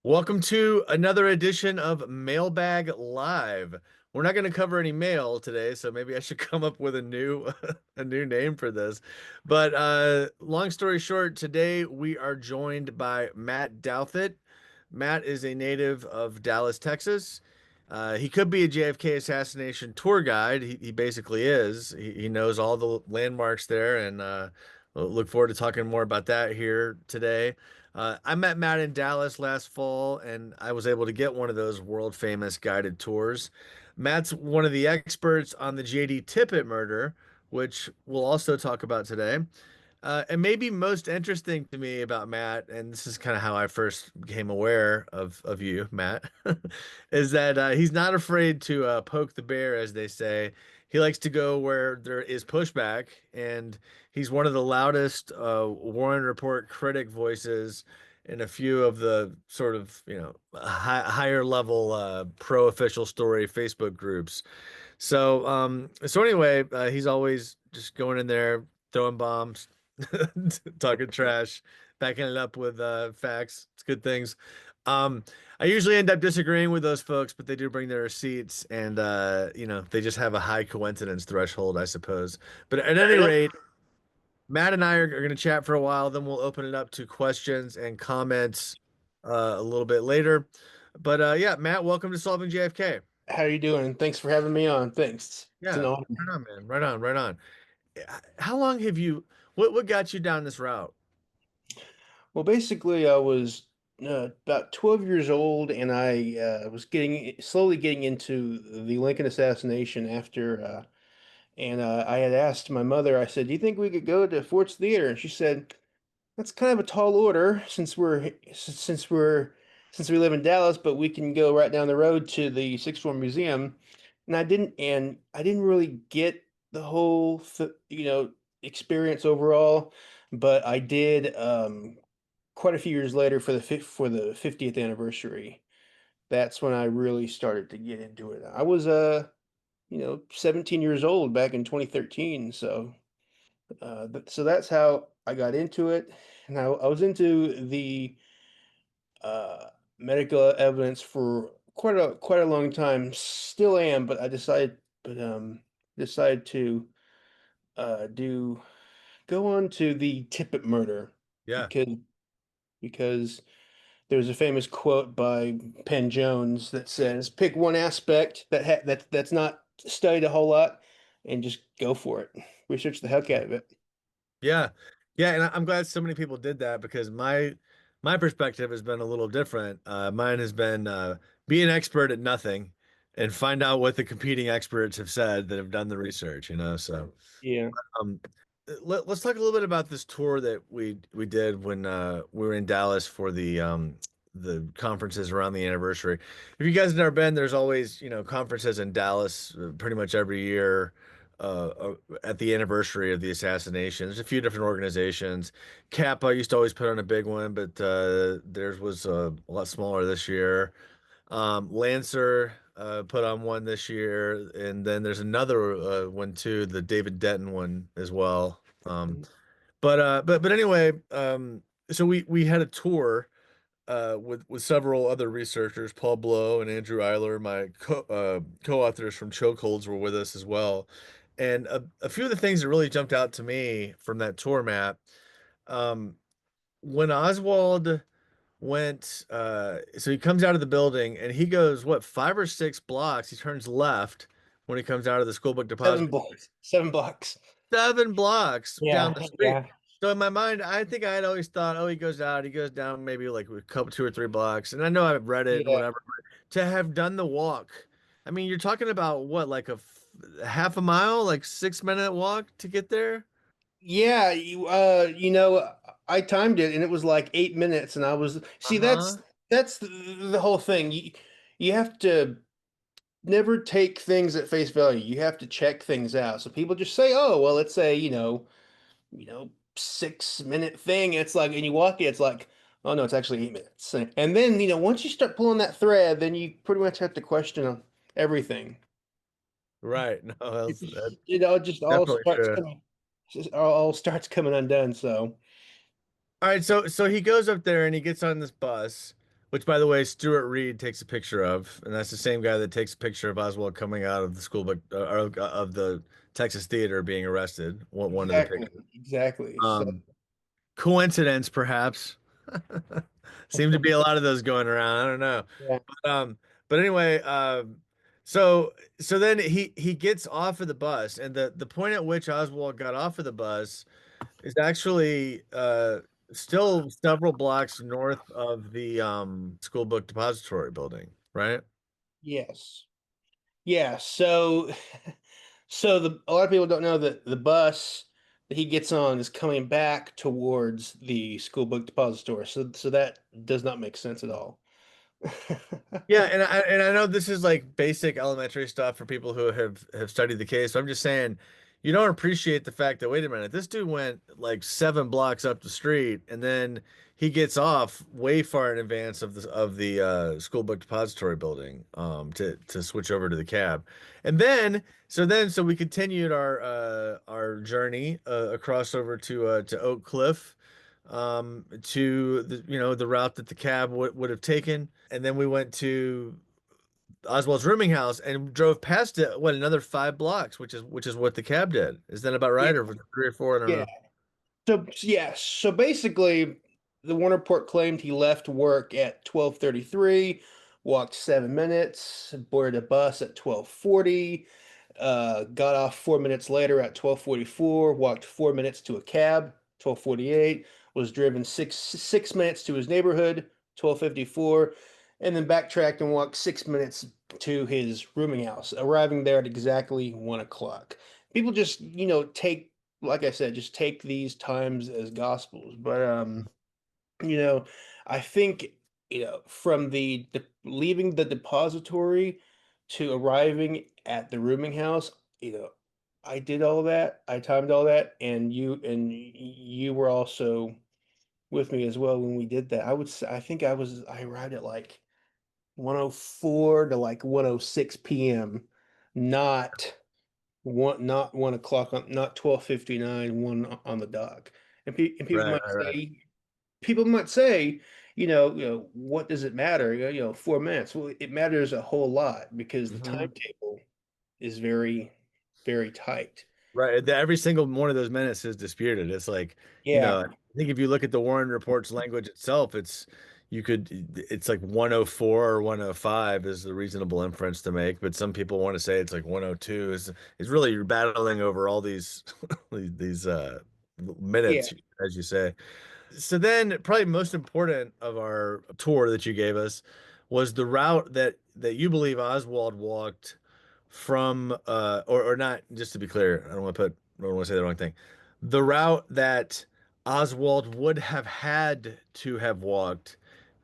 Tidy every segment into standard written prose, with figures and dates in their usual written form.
Welcome to another edition of Mailbag Live. We're not going to cover any mail today, so maybe I should come up with a new a new name for this. But long story short, today we are joined by Matt Douthit. Matt is a native of Dallas, Texas. He could be a JFK assassination tour guide. He basically is. He knows all the landmarks there, and we'll look forward to talking more about that here today. I met Matt in Dallas last fall, and I was able to get one of those world famous guided tours. Matt's one of the experts on the JD Tippit murder, which we'll also talk about today. And maybe most interesting to me about Matt, and this is kind of how I first became aware of you, Matt, is that he's not afraid to poke the bear, as they say. He likes to go where there is pushback, and he's one of the loudest Warren Report critic voices in a few of the sort of higher level pro official story Facebook groups. So anyway, he's always just going in there, throwing bombs, talking trash, backing it up with facts. It's good things. Um, I usually end up disagreeing with those folks, but they do bring their receipts, and they just have a high coincidence threshold, I suppose. But at any rate, Matt and I are going to chat for a while, then we'll open it up to questions and comments a little bit later. But yeah, Matt, welcome to Solving JFK. How are you doing? Thanks for having me on. Thanks. It's an Yeah, honor. right on, man. Right on, right on. How long have you, what got you down this route? Well, basically, I was about 12 years old, and I was slowly getting into the Lincoln assassination I had asked my mother. I said, "Do you think we could go to Ford's Theater?" And she said, "That's kind of a tall order since we live in Dallas, but we can go right down the road to the Sixth Floor Museum." And I didn't really get the whole experience overall, but I did quite a few years later for the 50th anniversary. That's when I really started to get into it. I was 17 years old back in 2013, so that's how I got into it. And I was into the medical evidence for quite a long time. Still am, but decided to do go on to the Tippit murder Yeah. because because there's a famous quote by Penn Jones that says, "Pick one aspect that's not studied a whole lot, and just go for it. Research the heck out of it." Yeah. Yeah, and I'm glad so many people did that because my perspective has been a little different. Mine has been be an expert at nothing and find out what the competing experts have said that have done the research, So Yeah. um let's talk a little bit about this tour that we did when we were in Dallas for the conferences around the anniversary. If you guys have never been, there's always, conferences in Dallas pretty much every year at the anniversary of the assassination. There's a few different organizations. Kappa used to always put on a big one, but theirs was a lot smaller this year. Lancer put on one this year, and then there's another one too, the David Denton one as well. But anyway, so we had a tour with several other researchers, Paul Blow and Andrew Eiler, my co-authors from Chokeholds were with us as well. And a few of the things that really jumped out to me from that tour map, um, when Oswald went, so he comes out of the building and he goes, what, 5 or 6 blocks? He turns left when he comes out of the school book Seven depository. blocks. 7 blocks. 7 blocks down Yeah, the street. yeah, So in my mind, I think I had always thought, oh, he goes down maybe like a couple, 2 or 3 blocks. And I know I've read it and yeah. whatever, but to have done the walk, I mean, you're talking about what, like half a mile, like 6 minute walk to get there? Yeah, I timed it and it was like 8 minutes, and I was see Uh-huh. that's the whole thing. You have to never take things at face value. You have to check things out. So people just say, "Oh, well, it's a, 6 minute thing." It's like, and you walk it, it's like, "Oh no, it's actually 8 minutes." And then, once you start pulling that thread, then you pretty much have to question everything. Right. No, that's It just definitely true. all starts coming undone. So. All right, so he goes up there and he gets on this bus. which by the way, Stuart Reed takes a picture of, and that's the same guy that takes a picture of Oswald coming out of the school book of the Texas Theater being arrested. One of the Exactly, pictures. exactly. So Um, Coincidence, perhaps. Seem to be a lot of those going around. I don't know. yeah, But anyway, so so then he gets off of the bus, and the point at which Oswald got off of the bus is actually still several blocks north of the school book depository building, right? yes. Yeah, so so a lot of people don't know that the bus that he gets on is coming back towards the school book depository. So that does not make sense at all. Yeah, and I know this is like basic elementary stuff for people who have studied the case. So I'm just saying, you don't appreciate the fact that wait a minute, this dude went like 7 blocks up the street, and then he gets off way far in advance of the school book depository building to switch over to the cab, and then so we continued our journey across over to Oak Cliff to the the route that the cab would have taken, and then we went to Oswald's rooming house and drove past it. What, another 5 blocks, which is what the cab did. Is that about Yeah, right, or was it 3 or 4? I don't yeah. know. So basically, the one report claimed he left work at 12:33, walked 7 minutes, boarded a bus at 12:40, got off 4 minutes later at 12:44, walked 4 minutes to a cab, 12:48, was driven six minutes to his neighborhood, 12:54, and then backtracked and walked 6 minutes to his rooming house, arriving there at exactly 1 o'clock. People just, take, like I said, just take these times as gospels. But you know, I think, from the leaving the depository to arriving at the rooming house, I did all that. I timed all that, and you were also with me as well when we did that. I think I arrived at like 1:04 to like 1:06 p.m. Not 1 o'clock on, not 12:59, 1 on the dot. And Right, right, right. people might say, what does it matter? 4 minutes. Well, it matters a whole lot because the Mhm. timetable is very, very tight. Right. Every single one of those minutes is disputed. It's like, Yeah, I think if you look at the Warren Report's language itself, it's like 104 or 105 is the reasonable inference to make, but some people want to say it's like 102 is really you're battling over all these these yeah. minutes, as you say. So then, probably most important of our tour that you gave us was the route that you believe Oswald walked from, or not. Just to be clear, I don't want to say the wrong thing. The route that Oswald would have had to have walked,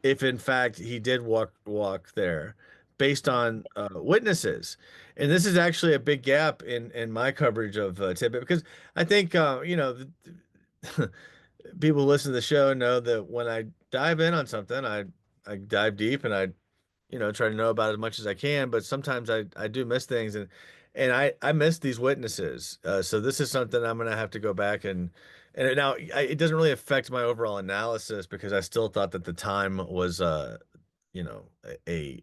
if in fact he did walk there, based on witnesses. And this is actually a big gap in my coverage of Tippit because I think people who listen to the show know that when I dive in on something, I dive deep and I try to know about as much as I can. But sometimes I do miss things, and I miss these witnesses. So this is something I'm gonna have to go back it doesn't really affect my overall analysis because I still thought that the time was you know a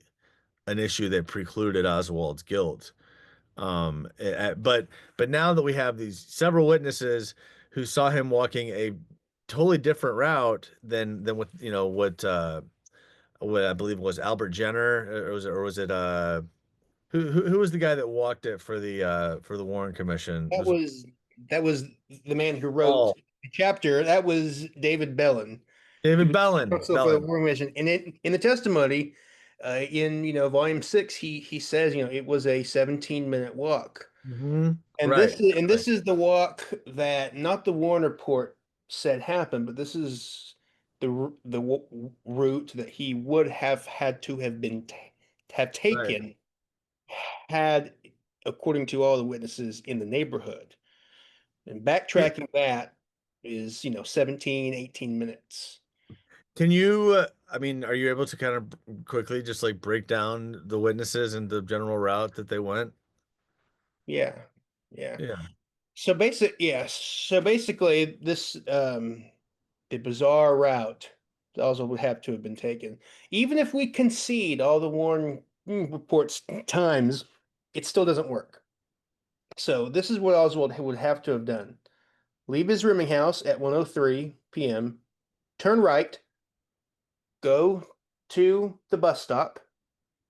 an issue that precluded Oswald's guilt. But now that we have these several witnesses who saw him walking a totally different route than what I believe was Albert Jenner, or was it who was the guy that walked it for the Warren Commission? That Was it was that was the man who wrote Paul? the chapter. That was David Belin. He David was Belin. counsel for the Belin. War Commission, and in the testimony, in volume 6, he says, it was a 17-minute walk. Hmm. And Right. this is the walk that not the Warren report said happened, but this is route that he would have had to have Right. taken had, according to all the witnesses in the neighborhood. And Can, backtracking that is, 17, 18 minutes. can you? I mean, are you able to kind of quickly just like break down the witnesses and the general route that they went? Yeah. Yeah. Yeah. So basically this the bizarre route. Oswald would have to have been taken. Even if we concede all the Warren reports times, it still doesn't work. So this is what Oswald would have to have done. Leave his rooming house at 1:03 p.m., turn right, go to the bus stop,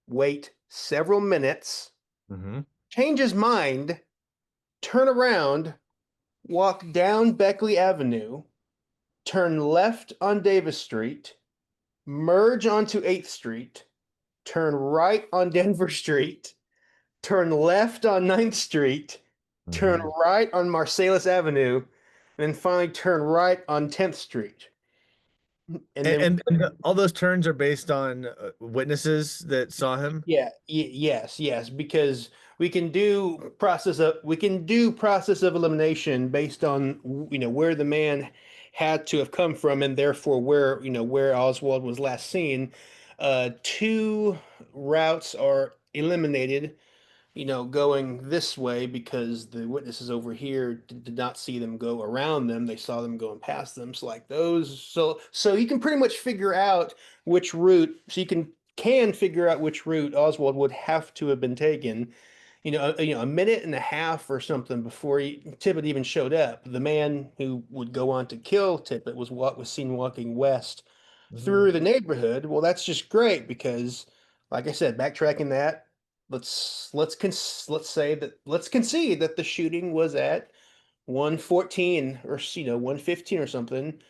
wait several minutes, Hmm. change his mind, turn around, walk down Beckley Avenue, turn left on Davis Street, merge onto 8th Street, turn right on Denver Street, turn left on 9th Street, turn Hmm. right on Marsalis Avenue, and then finally turn right on 10th Street. And then And all those turns are based on witnesses that saw him. yeah, yes, because we can do process of elimination based on where the man had to have come from and therefore where Oswald was last seen. Two routes are eliminated, going this way because the witnesses over here did not see them go around them. They saw them going past them. So like those, so you can pretty much figure out which route. So you can figure out which route Oswald would have to have been taken. A minute and a half or something before Tippit even showed up. The man who would go on to kill Tippit was seen walking west Hmm. through the neighborhood. Well, that's just great because, like I said, backtracking that, let's concede that the shooting was at 1:14 or 1:15 or something.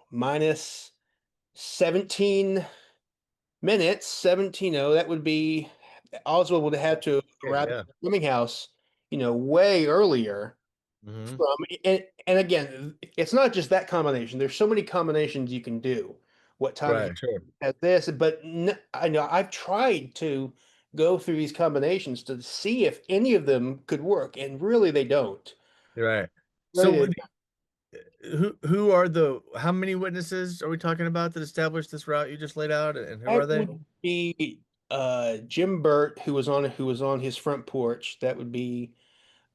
Minus 17 minutes, 17, that would be Oswald would have had to Okay, arrive at yeah. the swimming house, way earlier Hmm. from and again, it's not just that combination. There's so many combinations you can do. What time he Right, sure. had this, but I know I've tried to go through these combinations to see if any of them could work, and really they don't. You're right. Really, So who are the how many witnesses are we talking about that established this route you just laid out, and who are that they? would be Jim Burt, who was on his front porch. That would be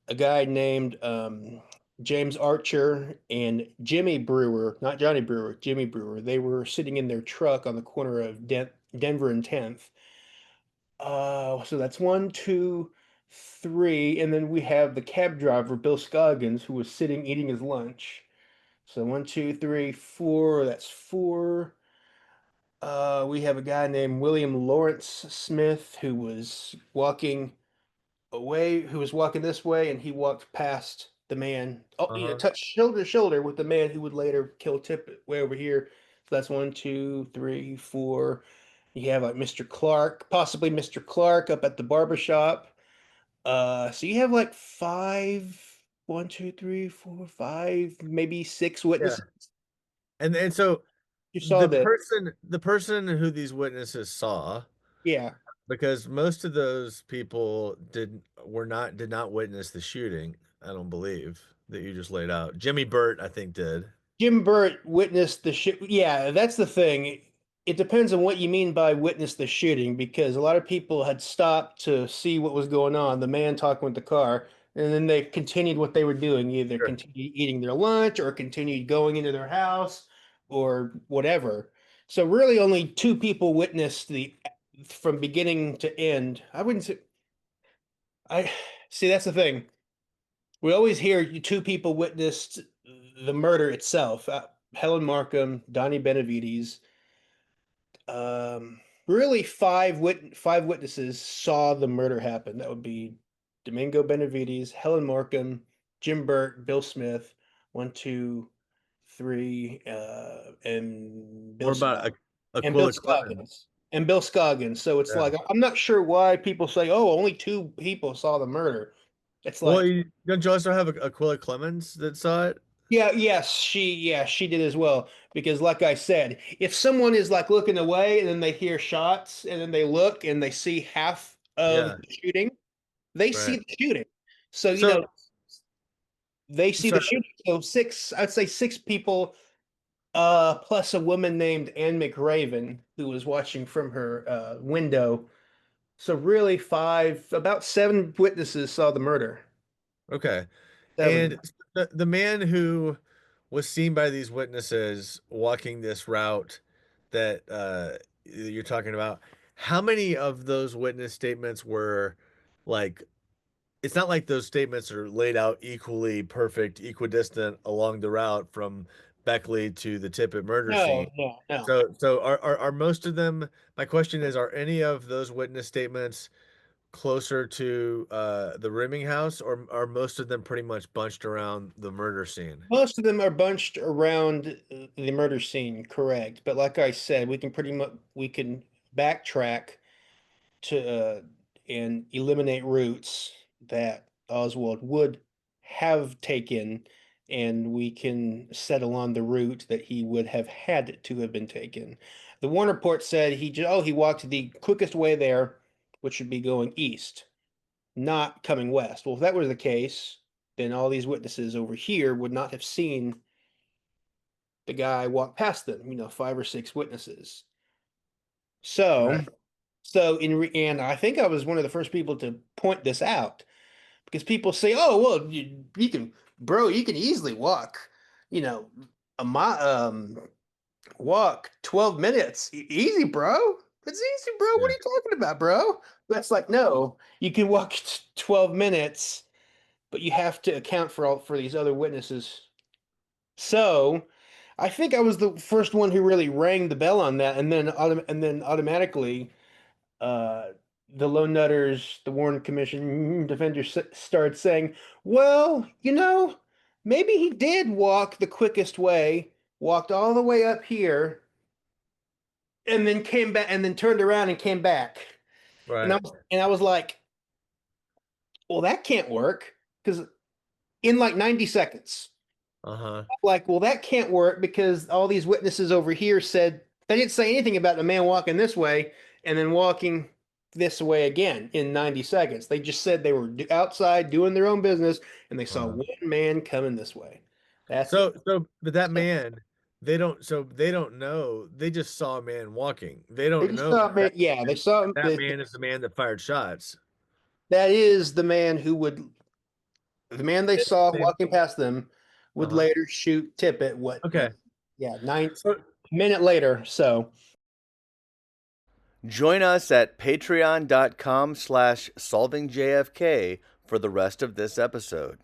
a guy named James Archer and Jimmy Brewer, not Johnny Brewer, Jimmy Brewer. They were sitting in their truck on the corner of Denver and 10th. So that's one, two, three, and then we have the cab driver, Bill Scoggins, who was sitting eating his lunch. So one, two, three, four. That's four. We have a guy named William Lawrence Smith who was walking this way, and he walked past the man. Oh, Uh-huh. touched shoulder to shoulder with the man who would later kill Tippit way over here. So that's one, two, three, four. You have like Mr. Clark, possibly Mr. Clark up at the barber shop. So you have like five, one, two, three, four, five, maybe six Yeah. witnesses. And so You saw the that. person who these witnesses saw, Yeah. because most of those people did not witness the shooting, I don't believe, that you just laid out. Jimmy Burt, I think, did. Jim Burt witnessed the shoot. Yeah, that's the thing. It depends on what you mean by witness the shooting, because a lot of people had stopped to see what was going on, the man talking with the car, and then they continued what they were doing, either Sure. continued eating their lunch or continued going into their house or whatever. So really only two people witnessed the from beginning to end. I wouldn't say I see that's the thing. We always hear two people witnessed the murder itself. Helen Markham, Donnie Benavides. Really, five witnesses saw the murder happen. That would be Domingo Benavides, Helen Markham, Jim Burt, Bill Smith. One, two, three, and What about Bill Aquila Clemens? Scoggins. And Bill Scoggins. So it's Yeah. like I'm not sure why people say, "Oh, only two people saw the murder." It's Well, like don't you also have Aquila Clemens that saw it? she did as well. Because like I said, if someone is like looking away and then they hear shots and then they look and they see half of Yeah, the shooting, they see right. the shooting. So, So, they see the sorry. shooting. So I'd say six people, plus a woman named Anne McRaven who was watching from her window. So really about seven witnesses saw the murder. Okay. Seven. And the man who was seen by these witnesses walking this route that you're talking about. How many of those witness statements were like, it's not like those statements are laid out equally perfect, equidistant along the route from Beckley to the Tippit murder scene. No, no, no. So are most of them, my question is, are any of those witness statements closer to the rimming house, or are most of them pretty much bunched around the murder scene? Most of them are bunched around the murder scene, correct. But like I said, we can backtrack to and eliminate routes that Oswald would have taken, and we can settle on the route that he would have had to have been taken. The Warner report said he walked the quickest way there, which would be going east, not coming west. Well, if that was the case, then all these witnesses over here would not have seen the guy walk past them, 5 or 6 witnesses. So, Right. and I think I was one of the first people to point this out because people say, "Oh, well, you can, bro, you can easily walk, you know, a mile, walk 12 minutes, easy, bro. It's easy, bro. What Yeah. are you talking about, bro?" That's like, no, you can walk 12 minutes, but you have to account for these other witnesses. So, I think I was the first one who really rang the bell on that, and then automatically, uh, the Lone Nutters, the Warren Commission defenders started saying, "Well, maybe he did walk the quickest way, walked all the way up here, and then came back, and then turned around and came back." Right. And I was like, "Well, that can't work because in like 90 seconds." Uh-huh. Like, well, that can't work because all these witnesses over here said they didn't say anything about a man walking this way and then walking this way again in 90 seconds. They just said they were outside doing their own business and they saw Uh-huh. one man coming this way. That's it. But that So man, they don't know. They just saw a man walking. They they don't just know saw a man. Yeah, they saw him. that man is the man that fired shots. That is the man they saw Same. walking past them would Uh-huh. later shoot Tippit. Okay. Yeah, nine So minute later. So. Join us at patreon.com/solvingjfk for the rest of this episode.